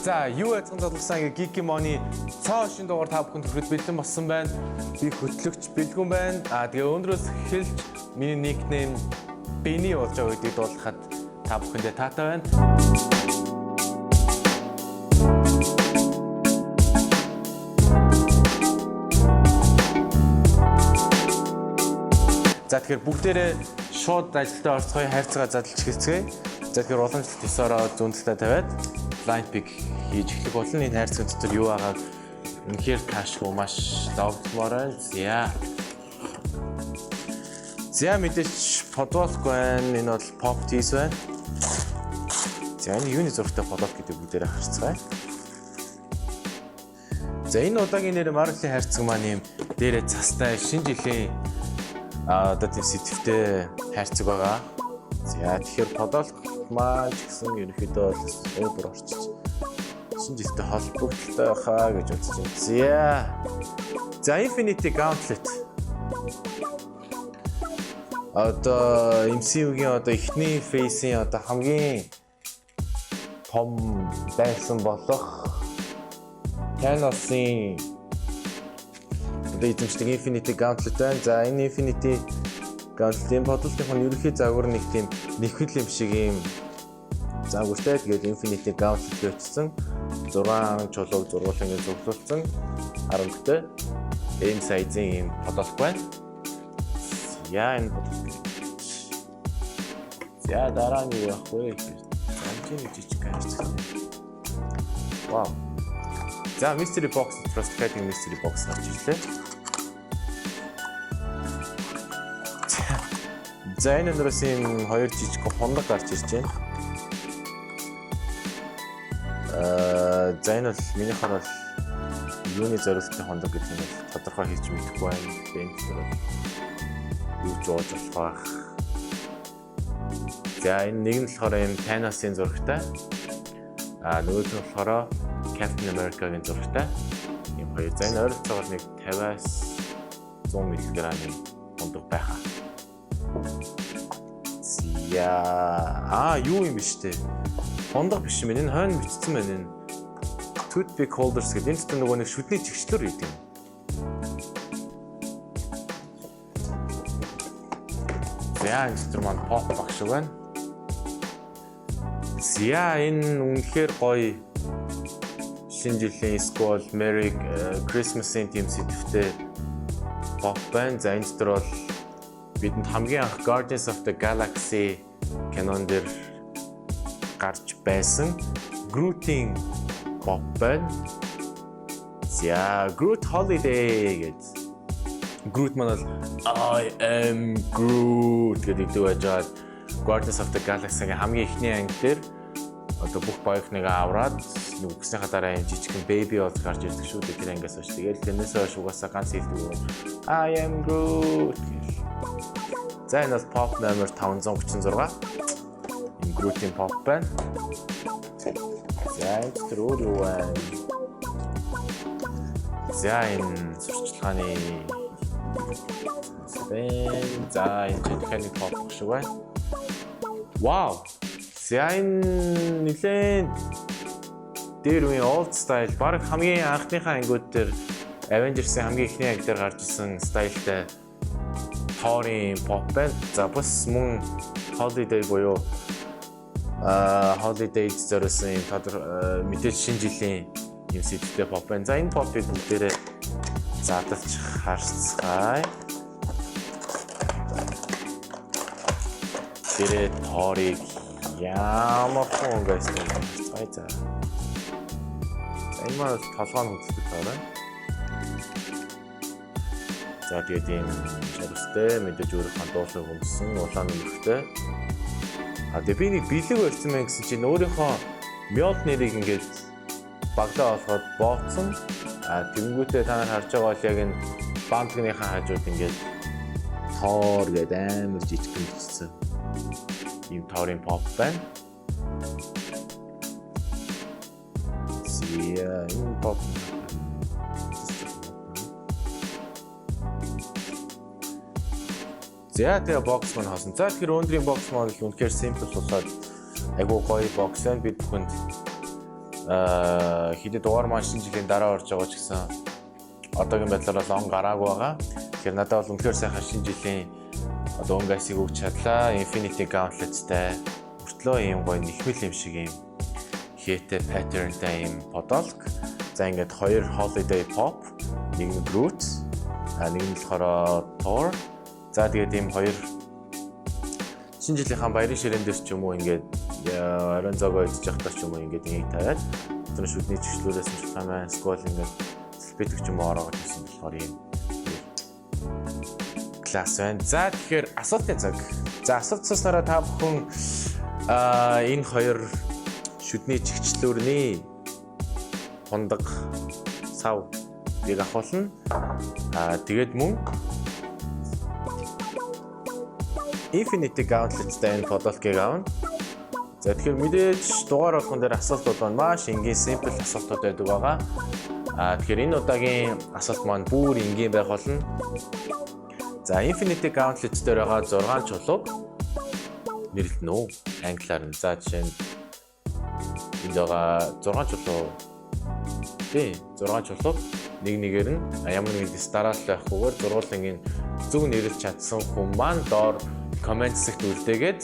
За, юу яцхан задлсан GeekyMon-ы цоо шин дугаар та бүхэнд хүрэхэд бэлэн болсон байна. Би хөтлөгч бэлгүн байна. Тэгээ өнөөдрөөс эхэлж миний никнейм Бэни болж байгаа гэдгийг дуулгахад та бүхэндээ таатай байна. За тэгэхээр бүгдээрээ шууд ажилдаа орцгоё, хайрцагаа задлж хэлцгээе. За тэгэхээр уламжлалт ёсороо зүүнтэлтэй тавиад line pick хийж эхлэх болно. Энэ хайрцаг дотор юу байгааг үнэхээр таашгүй маш давтмаар байна. За мэдээч подволк байна. Энэ бол pop tees байна. За энэ юуны зургтай подволк гэдэг бүгдээрээ харцгаая. За энэ удаагийн нэр Marvel-ийн хайрцаг маань юм дээрээ цастай шинэ жилийн одоо тийм сэтвтэй хайрцаг байгаа. За тэгэхээр подволк маань ч гэсэн ерөнхийдөө өөр орчиж шинэ жилтэй холбогдолтой байхаа гэж бодож байна. За Infinity Gauntlet. Одоо MCU-гийн одоо эхний фейсийн одоо хамгийн том байсан болох Thanos-ийн одоо эзэмшдэг Infinity Gauntlet байна. За энэ Infinity Gauntlet-ийн бодлогын ерөнхий загвар нэг тийм нэхвэл юм шиг юм загвартай. Тэгээд Infinity Gauntlet гэсэн 6 чулууг зургуулсан гэж зөвлөлдсөн 10-тэй ийм сайзын ийм бодлого байна. Яа энэ бодлого. За дараа нь юу явах вэ? Амтны жижиг хайрцаг. Вау. За mystery box trust гэдэг mystery box гарч ирлээ. За энэ өнөөс юм хоёр жижиг хондог гарч ирж байна. За энэ бол минийх нь бол юуны зориултын хондог гэдэг нь тодорхой хийж мэдэхгүй байна. Энэ дээр юу жуулж болох вэ? За энэ нэг нь болохоор юм Thanos-ийн зурагтай. Нөгөөд нь болохоор Captain America-гийн зурагтай. Ийм хоёр. За энэ ойролцоогоор нэг 50-аас 100 мг-ийн хондог байхаа. Юу юм бэ штэ? Хондог биш юм. Энэ хойно бичсэн байна энэ. Toothpick holders гэдэг. Энэ ч нөгөө нэг шүдний жигчлэр гэдэг юм. За энэ ч маань pop багш байна. За энэ үнэхээр гоё шинэ жилийн school Merry Christmas-ийн team сэтвтэй pop байна. За энэ дотор бол бидэнд хамгийн анх Guardians of the Galaxy кинон дээр гарч байсан Groot-ийн pop байна. За Groot Holiday гэдэг. Groot маань бол I am Groot гэдэг байж байгаа. Guardians of the Galaxy-гийн хамгийн ихний анги дээр одоо бүх баяхныг аваад үгснийхаа дараа юм жижигхэн baby болж гарч ирдэг шүү дээ. Тэр ангиас хойш. Тэгээд тэрнээс хойш угаасаа ганц хэлдэг. I am Groot. За энэ бол pop номер 536. Энэ Groot-ийн pop байна. За энэ тэр өөр юу байна? За энэ сурчлагын за энэ техник pop шиг байна. Вау. За энэ нэлээд дээр үеийн old style баг хамгийн анхныхаа ангиуд дээр Avengers-ийн хамгийн ихний анги дээр гарч ирсэн стайлтай Thor-ийн pop байна. За бас мөн holiday буюу holiday зориулсан юм мэдээж шинэ жилийн юм сэдвтэй pop байна. За энэ pop-ыг бүгдээрээ задлж харцгаая. Тэр Thor-ыг ямар хон гайс юм бэ? За энэ маань толгойн хөдөлгөөн байна. За тэгээд ийм шарстай мэдээж өөрийнхөө дуулыг өмсөн улаан нэмэгтэй. Тэгээд би нэг бэлэг барьсан мэн гэсэн чинь өөрийнхөө Mjolnir-ыг ингээд баглаа олгоод бооцсон. Тэнгүүтээ та нар харж байгаа бол яг энэ бантгийнхаа хажууд ингээд Thor гэдэг амар жижигхэн бичсэн. Ийм Thor-ийн pop байна. Энэ pop. За тэгээ бокс маань хоосон. За тэгэхээр өндрийн бокс маань л үнэхээр simple болоод айгуу гоё бокс байна. Бид бүхэнд Хэдий дугаар маань шинэ жилийн дараа орж байгаа ч гэсэн одоогийн байдлаар бол он гараагүй байгаа. Тэгэхээр надад бол үнэхээр сайхан шинэ жилийн одоо өнгөсийг өгч чадлаа. Infinity Gauntlet-тэй өртлөө ийм гоё нэхмэл юм шиг ийм хээтэй pattern-тай ийм подолк. За ингээд хоёр holiday pop, нэг нь Groot, нэг нь болохоор Thor. За тэгээд ийм хоёр шинэ жилийнхаа баярын ширээн дээр ч юм уу ингээд орон зоогоо идэж явахдаа ч юм уу ингээд энийг тавиад тэр шүдний чиглэлээс нь шулаамаа скол ингээд сэлбэдэг ч юм уу ороод ирсэн болохоор ийм класс байна. За тэгэхээр асуултын цаг. За асуулт цуснараа та бүхэн энэ хоёр шүдний чигчлүүрний хундаг сав ийг авахулна. Тэгээд мөн Infinity Gauntlet-тэй энэ подолкийг авна. За тэгэхээр мэдээж дугаар болгон дээр асуултууд маань маш энгийн simple асуултууд байдаг байгаа. Тэгэхээр энэ удаагийн асуулт маань бүр энгийн байх болно. За Infinity Gauntlet дээр байгаа 6 чулууг нэрлэнэ үү? Англиар нь. За жишээ нь энд байгаа 6 чулуу. Тий, 6 чулууг нэг нэгээр нь ямар нэгэн стараал байхгүйгээр зургуулын зөв нэрлэж чадсан хүн маань доор комент хэсэгт үлдээгээд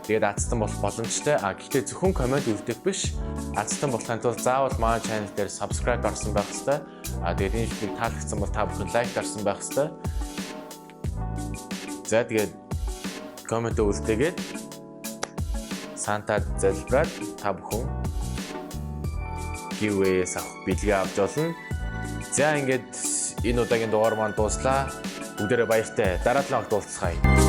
тэгээд азтан болох боломжтой. Гэхдээ зөвхөн комент үлдээх биш. Азтан болохын тулд заавал манай channel дээр subscribe дарсан байх хэрэгтэй. Тэгээд энэ видеог таалагдсан бол та бүхэн лайк дарсан байх хэрэгтэй. За тэгээд комент үлдээгээд Сантад залбираад та бүхэн giveaway-с авах бэлгээ авч болно. За ингээд энэ удаагийн дугаар маань дууслаа. Бүгдээрээ баяртай. Дараа 7 хоногт уулзцгаая.